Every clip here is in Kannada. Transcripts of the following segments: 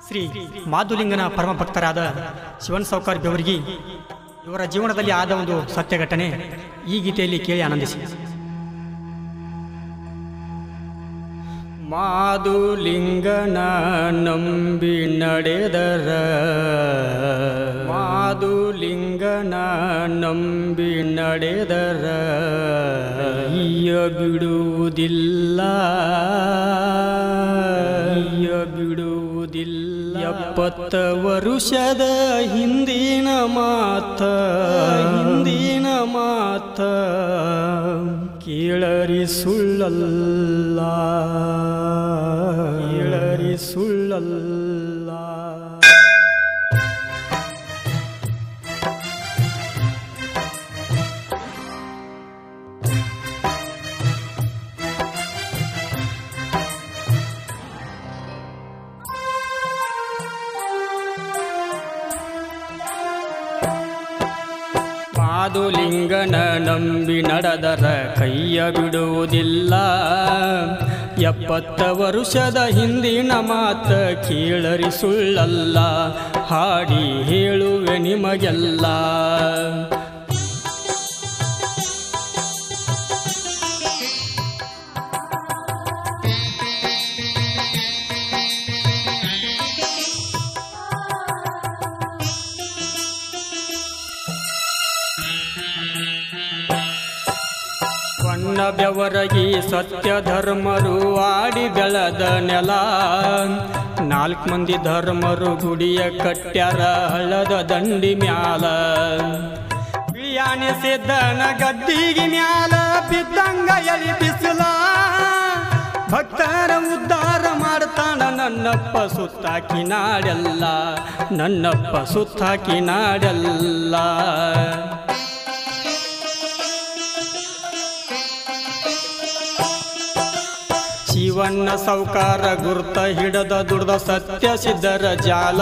ಶ್ರೀ ಮಾದುಲಿಂಗನ ಪರಮ ಭಕ್ತರಾದ ಶಿವನ್ ಸೌಕಾರ್ ಬೆವರ್ಗಿ ಇವರ ಜೀವನದಲ್ಲಿ ಆದ ಒಂದು ಸತ್ಯ ಘಟನೆ ಈ ಗೀತೆಯಲ್ಲಿ ಕೇಳಿ ಆನಂದಿಸಿ. ಮಾದುಲಿಂಗನ ನಂಬಿ ನಡೆದರ, ಮಾದುಲಿಂಗನ ನಂಬಿ ನಡೆದರ ಬಿಡುವುದಿಲ್ಲ, ಬಿಡುವುದಿಲ್ಲ. 70 ವರುಷದ ಹಿಂದಿನ ಮಾತ, ಹಿಂದಿನ ಮಾತ ಕೇಳರಿ ಸುಳ್ಳಲ್ಲ, ಕೇಳರಿ ಸುಳ್ಳಲ್ಲ. ಮಾದುಲಿಂಗನ ನಂಬಿ ನಡೆದರ ಕೈಯ ಬಿಡುವುದಿಲ್ಲ, 70 ವರುಷದ ಹಿಂದಿನ ಮಾತ ಕೇಳರಿ ಸುಳ್ಳಲ್ಲ, ಹಾಡಿ ಹೇಳುವೆ ನಿಮಗೆಲ್ಲ. ಬಣ್ಣ ಬೆವರಗಿ ಸತ್ಯ ಧರ್ಮರು ಆಡಿ ಬೆಳೆದ ನೆಲ, 4 ಮಂದಿ ಧರ್ಮರು ಗುಡಿಯ ಕಟ್ಟ್ಯಾರ ಹಳ್ಳದ ದಂಡಿ ಮ್ಯಾಲ. ಬಿಳಿಯಾನೆ ಸಿದ್ದನ ಗದ್ದಿಗೆ ಮ್ಯಾಲ ಬಿದ್ದಂಗ ಎಳಿ ಬಿಸಿಲ, ಭಕ್ತರ ಉದ್ಧಾರ ಮಾಡ್ತಾನ ನನ್ನಪ್ಪ ಸುತ್ತಾಕಿ ನಾಡೆಲ್ಲ, ನನ್ನಪ್ಪ ಸುತ್ತಾಕಿ ನಾಡೆಲ್ಲ. ಶಿವಣ್ಣ ಸೌಕಾರ ಗುರ್ತ ಹಿಡದ ದುಡ್ದ ಸತ್ಯ ಸಿದ್ಧರ ಜಾಲ,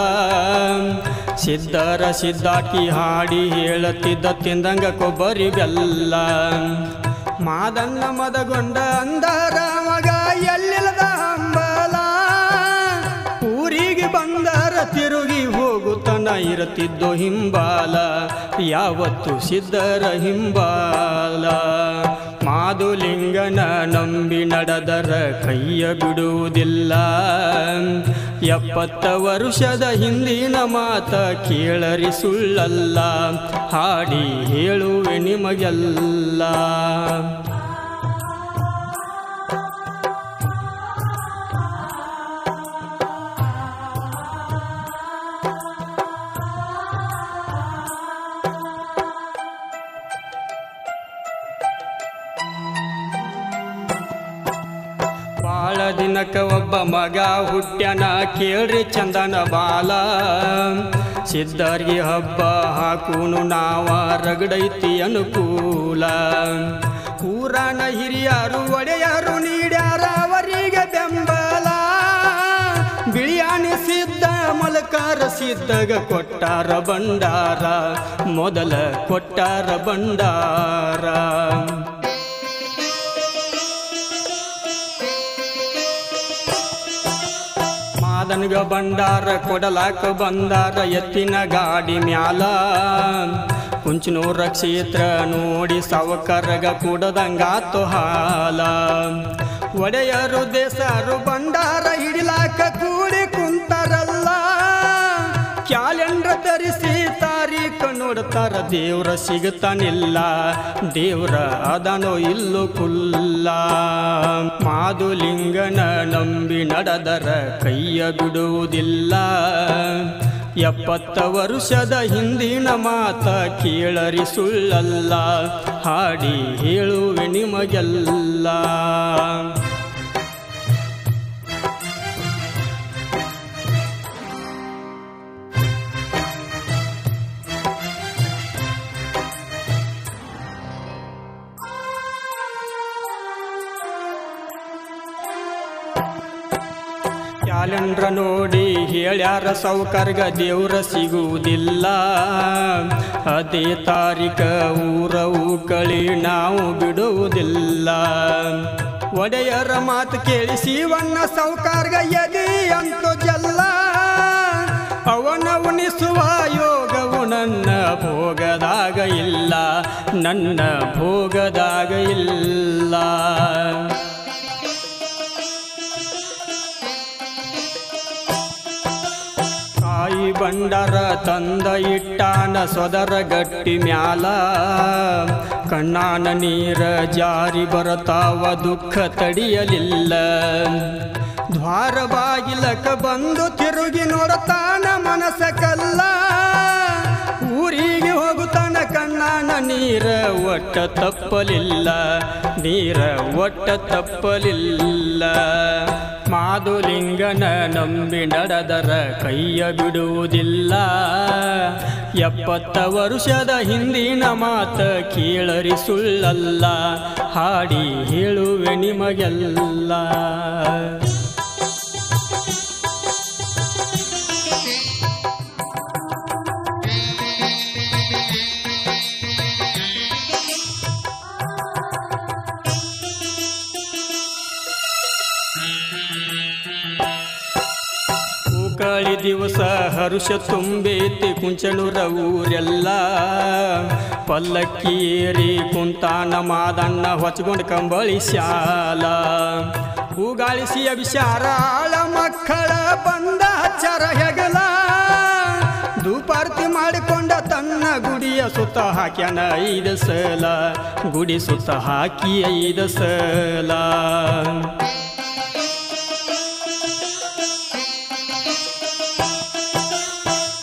ಸಿದ್ಧರ ಸಿದ್ಧಾಕಿ ಹಾಡಿ ಹೇಳುತ್ತಿದ್ದ ತಿಂದಂಗ ಕೊಬ್ಬರಿ ಬೆಲ್ಲ. ಮಾದನ್ನ ಮದಗೊಂಡ ಅಂದರ ಮಗ ಎಲ್ಲಿಲ್ಲದ ಹಂಬಲ, ಊರಿಗೆ ಬಂದರ ತಿರುಗಿ ಹೋಗುತ್ತನ ಇರುತ್ತಿದ್ದೋ ಹಿಂಬಾಲ, ಯಾವತ್ತು ಸಿದ್ಧರ ಹಿಂಬಾಲ. ಮಾದುಲಿಂಗನ ನಂಬಿ ನಡೆದರ ಕೈಯ ಬಿಡುವುದಿಲ್ಲ, 70 ವರುಷದ ಹಿಂದಿನ ಮಾತ ಕೇಳರಿ ಸುಳ್ಳಲ್ಲ, ಹಾಡಿ ಹೇಳುವೆ ನಿಮಗೆಲ್ಲ. ಬಾಳ ದಿನಕ್ಕ ಒಬ್ಬ ಮಗ ಹುಟ್ಟ್ಯಾನ ಕೇಳ್ರಿ ಚಂದನ ಬಾಲ, ಸಿದ್ಧರ್ಗಿ ಹಬ್ಬ ಹಾಕೂನು ನಾವ ರಗಡೈತಿ ಅನುಕೂಲ. ಊರನ ಹಿರಿಯರು ಒಡೆಯರು ನೀಡ್ಯಾರ ಅವರಿಗೆ ಬೆಂಬಲ, ಬಿಳಿಯಾನಿ ಸಿದ್ಧ ಮಲಕಾರ ಸಿದ್ಧಗ ಕೊಟ್ಟಾರ ಬಂಡಾರ, ಮೊದಲ ಕೊಟ್ಟಾರ ಬಂಡಾರ. ಮಾದನ್ಗ ಬಂಡಾರ ಕೊಡಲಾಕ ಬಂದಾರ ಎತ್ತಿನ ಗಾಡಿ ಮ್ಯಾಲ, ಕುಂಚನೂರ ಕ್ಷೇತ್ರ ನೋಡಿ ಸಾವಕರಗ ಕೂಡದಂಗಾತು ಹಾಲ. ಒಡೆಯರು ದೇಸರು ಬಂಡಾರ ಹಿಡಿಲಾಕ ಕೂಡಿ ಕುಂತಾರಲ್ಲ, ಕ್ಯಾಲೆಂಡರ್ ತರಿಸಿ ತಾರೀಖ ನೋಡ್ತಾರ ದೇವ್ರ ಸಿಗುತ್ತಾನಿಲ್ಲ, ದೇವ್ರ ಅದನೋ ಇಲ್ಲೋ ಕುಲ್ಲ. ಮಾದುಲಿಂಗನ ನಂಬಿ ನಡೆದರ ಕೈಯ ಬಿಡುವುದಿಲ್ಲ, 70 ವರುಷದ ಹಿಂದಿನ ಮಾತ ಕೇಳರಿ ಸುಳ್ಳಲ್ಲ, ಹಾಡಿ ಹೇಳುವೆ ನಿಮಗೆಲ್ಲ. ಕ್ಯಾಲೆಂಡ್ರ ನೋಡಿ ಹೇಳ್ಯಾರ ಸೌಕರ್ಗ ದೇವ್ರ ಸಿಗುವುದಿಲ್ಲ, ಅದೇ ತಾರೀಖ ಊರವು ಕಳಿ ನಾವು ಬಿಡುವುದಿಲ್ಲ. ಒಡೆಯರ ಮಾತು ಕೇಳಿ ಶಿವಣ್ಣ ಸೌಕಾರ್ಗ ಎದಿ ಅಂತು ಜಲ್ಲ, ಅವನ ಉಣಿಸುವ ಯೋಗವು ನನ್ನ ಭೋಗದಾಗ ಇಲ್ಲ, ನನ್ನ ಭೋಗದಾಗ ಇಲ್ಲ. ಕಾಯಿ ಬಂಡರ ತಂದ ಇಟ್ಟಾನ ಸೊದರ ಗಟ್ಟಿ ಮ್ಯಾಲ, ಕಣ್ಣಾನ ನೀರ ಜಾರಿ ಬರತಾವ ದುಃಖ ತಡಿಯಲಿಲ್ಲ. ದ್ವಾರ ಬಾಗಿಲಕ ಬಂದು ತಿರುಗಿ ನೋಡತಾನ ಮನಸ ಕಲ್ಲ, ಊರಿಗೆ ಹೋಗುತ್ತಾನ ಕಣ್ಣಾನ ನೀರ ಒಟ್ಟ ತಪ್ಪಲಿಲ್ಲ, ನೀರ ಒಟ್ಟ ತಪ್ಪಲಿಲ್ಲ. ಮಾದುಲಿಂಗನ ನಂಬಿ ನಡೆದರ ಕೈಯ ಬಿಡುವುದಿಲ್ಲ, 70 ವರುಷದ ಹಿಂದಿನ ಮಾತ ಕೇಳರಿ ಸುಳ್ಳಲ್ಲ, ಹಾಡಿ ಹೇಳುವೆ ನಿಮಗೆಲ್ಲ. ಕಳಿ ದಿವಸ ಹರುಷ ತುಂಬೇತಿ ಕುಂಚನೂರ ಊರೆಲ್ಲ, ಪಲ್ಲಕ್ಕಿ ಏರಿ ಕುಂತಾನ ಮಾದಣ್ಣ ಹೊಚ್ಕೊಂಡ್ ಕಂಬಳಿ ಶಾಲ. ಹೂಗಾಳಿಸಿ ಅಭಿಷಾರ ಆಳ ಮಕ್ಕಳ ಬಂದ ಹಚ್ಚರ ಹೆಗಲ, ಧೂಪಾರ್ತಿ ಮಾಡಿಕೊಂಡ ತನ್ನ ಗುಡಿಯ ಸುತ್ತ ಹಾಕ್ಯಾನ 5 ಸಲ, ಗುಡಿ ಸುತ್ತ ಹಾಕಿ 5 ಸಲ.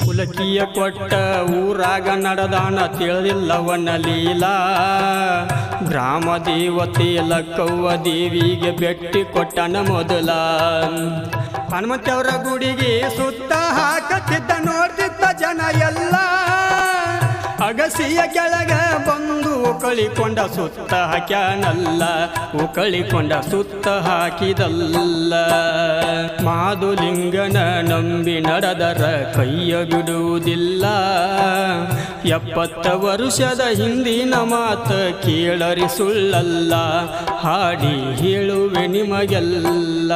ಕುಲಕಿಯ ಕೊಟ್ಟ ಊರಾಗ ನಡೆದಾನ ತಿಳಿದಿಲ್ಲವನ ಲೀಲಾ, ಗ್ರಾಮ ದೇವತೆ ಲಕ್ಕವ್ವ ದೇವಿಗೆ ಭೇಟಿ ಕೊಟ್ಟನ ಮೊದಲ. ಹನುಮಂತವರ ಗುಡಿಗೆ ಸುತ್ತ ಹಾಕತ್ತಿದ್ದ ನೋಡ್ತಿದ್ದ ಜನ ಎಲ್ಲ, ಅಗಸಿಯ ಕೆಳಗ ಬಂದು ಉಕಳಿಕೊಂಡ ಸುತ್ತ ಹಾಕ್ಯಾನಲ್ಲ, ಉಕಳಿಕೊಂಡ ಸುತ್ತ ಹಾಕಿದಲ್ಲ. ಮಾದುಲಿಂಗನ ನಂಬಿ ನಡೆದರ ಕೈಯ ಬಿಡುವುದಿಲ್ಲ, 70 ವರುಷದ ಹಿಂದಿನ ಮಾತ ಕೇಳರಿ ಸುಳ್ಳಲ್ಲ, ಹಾಡಿ ಹೇಳುವೆ ನಿಮಗೆಲ್ಲ.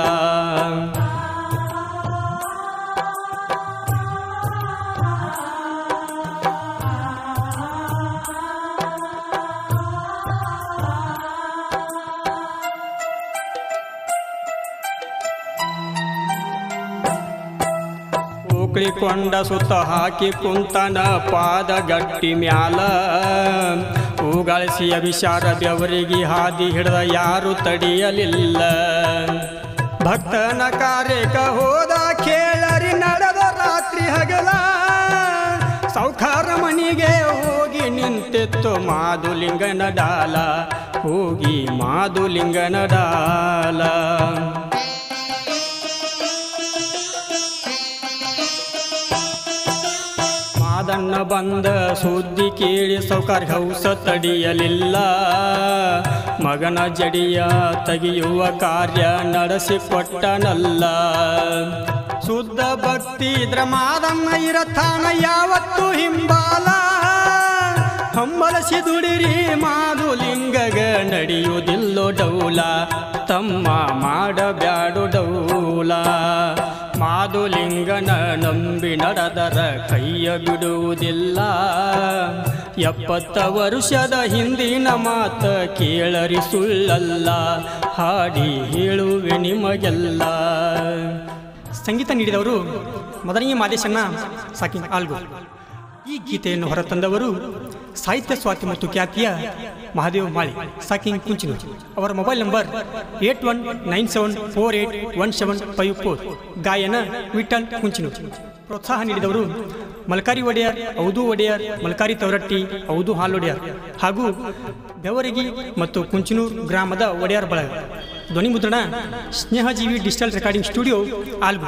ಉಕಳಿಕೊಂಡ ಸುತ್ತ ಹಾಕಿ ಕುಂತನ ಪಾದ ಗಟ್ಟಿ ಮ್ಯಾಲ, ಹೂಗಾಳಿಸಿ ಅಭಿಷಾರ ಬೆವರಿಗೆ ಹಾದಿ ಹಿಡಿದ ಯಾರು ತಡೆಯಲಿಲ್ಲ. ಭಕ್ತನ ಕಾರ್ಯಕ ಹೋದ ಕೇಳರಿ ನಡೆದ ರಾತ್ರಿ ಹಗಲ, ಸೌಖಾರ ಮನಿಗೆ ಹೋಗಿ ನಿಂತಿತ್ತು ಮಾದುಲಿಂಗನ ಡಾಲ, ಹೋಗಿ ಮಾದುಲಿಂಗನ ಡಾಲ. ಮಾದಣ್ಣ ಬಂದ ಸುದ್ದಿ ಕೇಳಿ ಸೌಕಾರ ಹೌಸ ತಡಿಯಲಿಲ್ಲ, ಮಗನ ಜಡಿಯ ತೆಗೆಯುವ ಕಾರ್ಯ ನಡೆಸಿಕೊಟ್ಟನಲ್ಲ. ಶುದ್ಧ ಭಕ್ತಿ ಇದ್ರ ಮಾದಣ್ಣ ಇರತಾನ ಯಾವತ್ತು ಹಿಂಬಾಲ, ಹಂಬಲಸಿ ದುಡಿರಿ ಮಾದುಲಿಂಗಗ ನಡೆಯುವುದಿಲ್ಲೋ ಡೌಲ, ತಮ್ಮ ಮಾಡಬ್ಯಾಡು ಡೌಲ. ಮಾದುಲಿಂಗನ ನಂಬಿ ನಡೆದರ ಕೈಯ ಬಿಡುವುದಿಲ್ಲ, 70 ವರುಷದ ಹಿಂದಿನ ಮಾತ ಕೇಳರಿ ಸುಳ್ಳಲ್ಲ, ಹಾಡಿ ಹೇಳುವೆ ನಿಮಗೆಲ್ಲ. ಸಂಗೀತ ನೀಡಿದವರು ಮೊದಲನೇ ಮಾದೇಶಣ್ಣ ಸಾಕಿಂಗ್ ಆಲ್ಗು. ಈ ಗೀತೆಯನ್ನು ಹೊರತಂದವರು ಸಾಹಿತ್ಯ ಸ್ವಾತಿ ಮತ್ತು ಖ್ಯಾತಿಯ ಮಹಾದೇವ್ ಮಾಳಿ ಸಾಕಿಂಗ್ ಕುಂಚಿನೂರು. ಅವರ ಮೊಬೈಲ್ ನಂಬರ್ 8197481754. ಗಾಯನ ವಿಠಲ್ ಕುಂಚಿನೂರು. ಪ್ರೋತ್ಸಾಹ ನೀಡಿದವರು ಮಲ್ಕಾರಿ ಒಡೆಯರ್, ಔದು ಒಡೆಯರ್, ಮಲ್ಕಾರಿ ತವರಟ್ಟಿ, ಔದು ಹಾಲೊಡೆಯರ್ ಹಾಗೂ ಬೆವರಗಿ ಮತ್ತು ಕುಂಚಿನೂರು ಗ್ರಾಮದ ಒಡೆಯರ್ ಬಳಗ. ಧ್ವನಿ ಮುದ್ರಣ ಸ್ನೇಹಜೀವಿ ಡಿಜಿಟಲ್ ರೆಕಾರ್ಡಿಂಗ್ ಸ್ಟುಡಿಯೋ ಆಲ್ಬು.